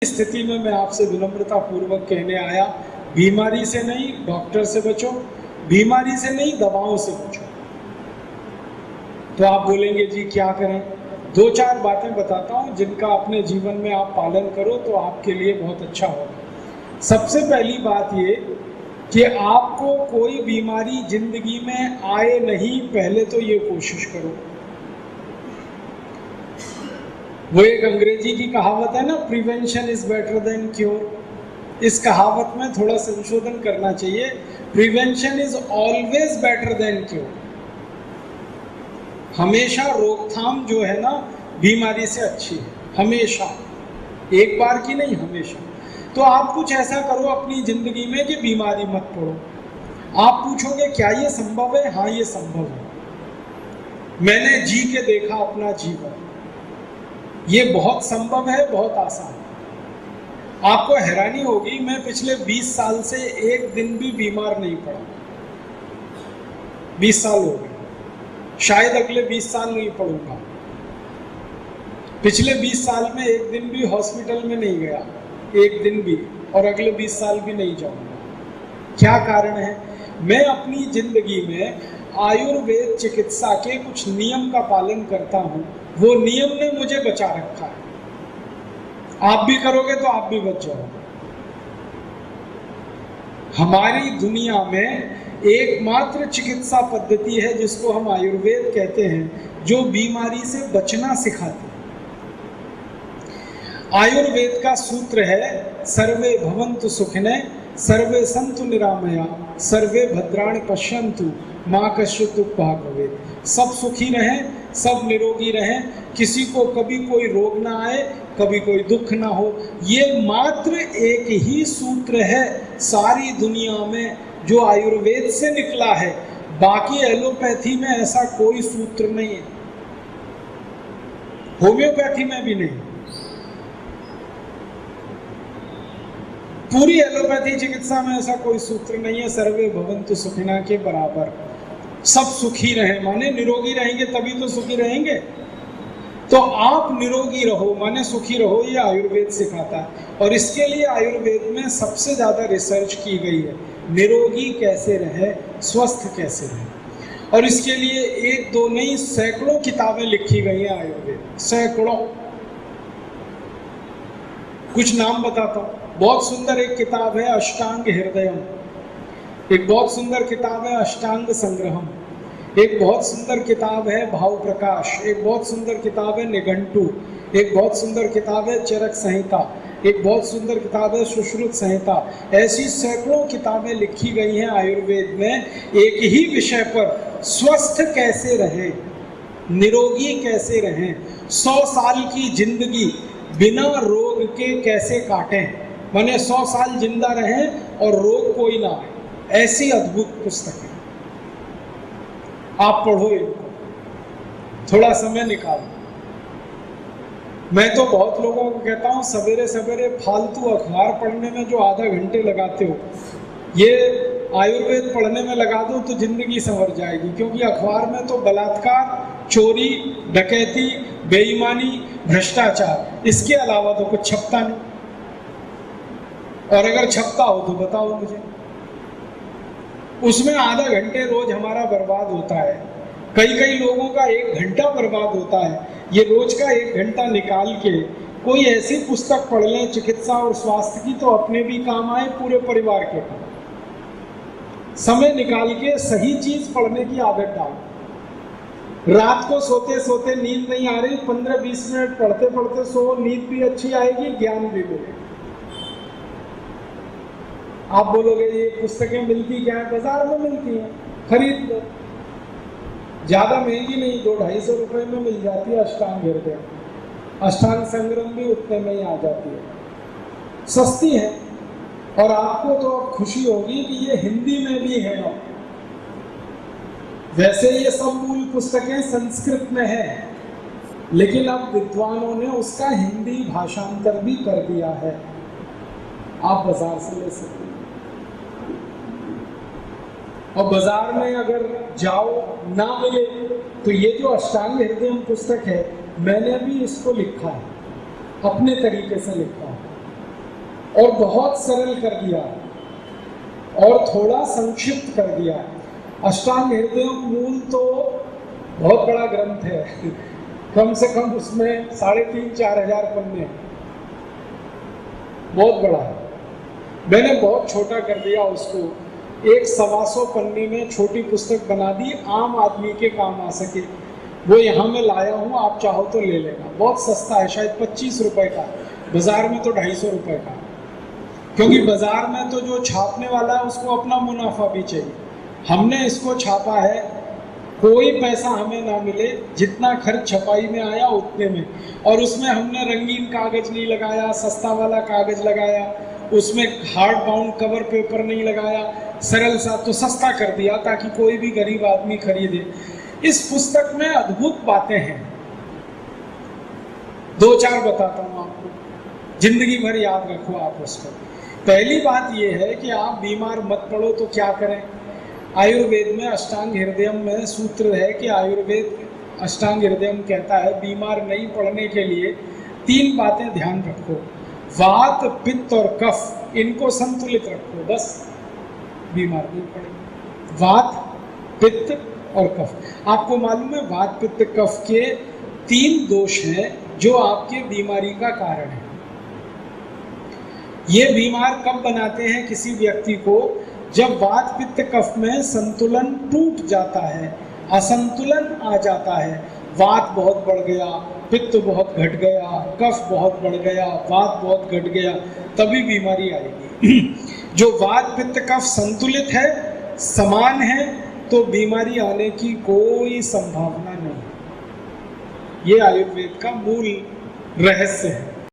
स्थिति में मैं आपसे विनम्रता पूर्वक कहने आया, बीमारी से नहीं डॉक्टर से बचो, बीमारी से नहीं दवाओं से बचो। तो आप बोलेंगे जी क्या करें? दो चार बातें बताता हूं जिनका अपने जीवन में आप पालन करो तो आपके लिए बहुत अच्छा होगा। सबसे पहली बात ये कि आपको कोई बीमारी जिंदगी में आए नहीं, पहले तो ये कोशिश करो। वो एक अंग्रेजी की कहावत है ना, prevention is better than cure. इस कहावत में थोड़ा संशोधन करना चाहिए, prevention is always better than cure. हमेशा रोकथाम जो है ना बीमारी से अच्छी है, हमेशा, एक बार की नहीं, हमेशा। तो आप कुछ ऐसा करो अपनी जिंदगी में कि बीमारी मत पड़ो। आप पूछोगे क्या ये संभव है? हाँ, ये संभव है। मैंने जी के देखा अपना जीवन, ये बहुत संभव है, बहुत आसान है। आपको हैरानी होगी, मैं पिछले 20 साल से एक दिन भी बीमार नहीं पड़ा। 20 साल हो गए, शायद अगले 20 साल नहीं पड़ूंगा। पिछले 20 साल में एक दिन भी हॉस्पिटल में नहीं गया, एक दिन भी, और अगले 20 साल भी नहीं जाऊंगा। क्या कारण है? मैं अपनी जिंदगी में आयुर्वेद चिकित्सा के कुछ नियम का पालन करता हूं। वो नियम ने मुझे बचा रखा है। आप भी करोगे तो आप भी बच जाओगे। हमारी दुनिया में एकमात्र चिकित्सा पद्धति है जिसको हम आयुर्वेद कहते हैं, जो बीमारी से बचना सिखाती है। आयुर्वेद का सूत्र है, सर्वे भवन्तु सुखिनः, सर्वे सन्तु निरामया, सर्वे भद्राणि पश्यन्तु माँ कश्चित् दुःखं भवेत्। सब सुखी रहें, सब निरोगी रहें, किसी को कभी कोई रोग ना आए, कभी कोई दुख ना हो। ये मात्र एक ही सूत्र है सारी दुनिया में जो आयुर्वेद से निकला है। बाकी एलोपैथी में ऐसा कोई सूत्र नहीं है, होम्योपैथी में भी नहीं। पूरी एलोपैथी चिकित्सा में ऐसा कोई सूत्र नहीं है सर्वे भवन्तु सुखिनः के बराबर। सब सुखी रहें माने निरोगी रहेंगे तभी तो सुखी रहेंगे। तो आप निरोगी रहो माने सुखी रहो, ये आयुर्वेद सिखाता है। और इसके लिए आयुर्वेद में सबसे ज़्यादा रिसर्च की गई है, निरोगी कैसे रहे, स्वस्थ कैसे रहे। और इसके लिए एक दो नहीं, सैकड़ों किताबें लिखी गई हैं आयुर्वेद, सैकड़ों। कुछ नाम बताता हूँ। बहुत सुंदर एक किताब है अष्टांग हृदयम, एक बहुत सुंदर किताब है अष्टांग संग्रहम, एक बहुत सुंदर किताब है भाव प्रकाश, एक बहुत सुंदर किताब है निघंटु, एक बहुत सुंदर किताब है चरक संहिता, एक बहुत सुंदर किताब है सुश्रुत संहिता। ऐसी सैकड़ों किताबें लिखी गई हैं आयुर्वेद में एक ही विषय पर, स्वस्थ कैसे रहें, निरोगी कैसे रहें, 100 साल की जिंदगी बिना रोग के कैसे काटें, माने 100 साल जिंदा रहें और रोग कोई ना आए। ऐसी अद्भुत पुस्तक है, आप पढ़ो इनको, थोड़ा समय निकालो। मैं तो बहुत लोगों को कहता हूँ सवेरे सवेरे फालतू अखबार पढ़ने में जो आधा घंटे लगाते हो, ये आयुर्वेद पढ़ने में लगा दो तो जिंदगी संवर जाएगी। क्योंकि अखबार में तो बलात्कार, चोरी, डकैती, बेईमानी, भ्रष्टाचार, इसके अलावा तो कुछ छपता नहीं। और अगर छपता हो तो बताओ मुझे। उसमें आधा घंटे रोज हमारा बर्बाद होता है, कई लोगों का 1 घंटा बर्बाद होता है। ये रोज का 1 घंटा निकाल के कोई ऐसी पुस्तक पढ़ लें चिकित्सा और स्वास्थ्य की, तो अपने भी काम आए, पूरे परिवार के काम। समय निकाल के सही चीज पढ़ने की आदत डालो। रात को सोते सोते नींद नहीं आ रही, 15-20 मिनट पढ़ते पढ़ते सो, नींद भी अच्छी आएगी, ज्ञान भी मिलेगा। आप बोलोगे ये पुस्तकें मिलती क्या है? बाजार में मिलती हैं, खरीद लो। ज्यादा महंगी नहीं, 200-250 रुपए में मिल जाती है अष्टांग हृदय। अष्टांग संग्रम भी उतने में ही आ जाती है, सस्ती है। और आपको तो अब खुशी होगी कि ये हिंदी में भी है। वैसे ये सब मूल पुस्तकें संस्कृत में है, लेकिन अब विद्वानों ने उसका हिंदी भाषांतर भी कर दिया है, आप बाजार से ले सकते हैं। और बाजार में अगर जाओ ना मिले तो ये जो अष्टांग हृदयम पुस्तक है, मैंने भी इसको लिखा है, अपने तरीके से लिखा है। और बहुत सरल कर दिया और थोड़ा संक्षिप्त कर दिया। अष्टांग हृदयम मूल तो बहुत बड़ा ग्रंथ है, कम से कम उसमें 3,500-4 हजार पन्ने, बहुत बड़ा है। मैंने बहुत छोटा कर दिया उसको, 1-125 पन्ने में छोटी पुस्तक बना दी, आम आदमी के काम आ सके। वो यहाँ मैं लाया हूँ, आप चाहो तो ले लेना। बहुत सस्ता है, शायद 25 रुपए का, बाजार में तो 250 रुपए का। क्योंकि बाजार में तो जो छापने वाला है उसको अपना मुनाफा भी चाहिए। हमने इसको छापा है, कोई पैसा हमें ना मिले, जितना खर्च छपाई में आया उतने में, और उसमें हमने रंगीन कागज नहीं लगाया, सस्ता वाला कागज लगाया, उसमें हार्ड बाउंड कवर पेपर नहीं लगाया, सरल सा, तो सस्ता कर दिया ताकि कोई भी गरीब आदमी खरीदे। इस पुस्तक में अद्भुत बातें हैं, 2-4 बताता हूँ आपको, जिंदगी भर याद रखो आप उसको। पहली बात यह है कि आप बीमार मत पड़ो तो क्या करें। आयुर्वेद में अष्टांग हृदयम में सूत्र है कि आयुर्वेद अष्टांग हृदयम कहता है बीमार नहीं पड़ने के लिए 3 बातें ध्यान रखो, वात, पित्त और कफ, इनको संतुलित रखो, बस बीमार नहीं पड़े। वात, पित्त और कफ। आपको मालूम है वात, पित्त, कफ के 3 दोष हैं जो आपके बीमारी का कारण है। ये बीमार कब बनाते हैं किसी व्यक्ति को? जब वात, पित्त, कफ में संतुलन टूट जाता है, असंतुलन आ जाता है, वात बहुत बढ़ गया, पित्त बहुत घट गया, कफ बहुत बढ़ गया, वात बहुत घट गया, तभी बीमारी आएगी। जो वात, पित्त, कफ संतुलित है, समान है, तो बीमारी आने की कोई संभावना नहीं। ये आयुर्वेद का मूल रहस्य है।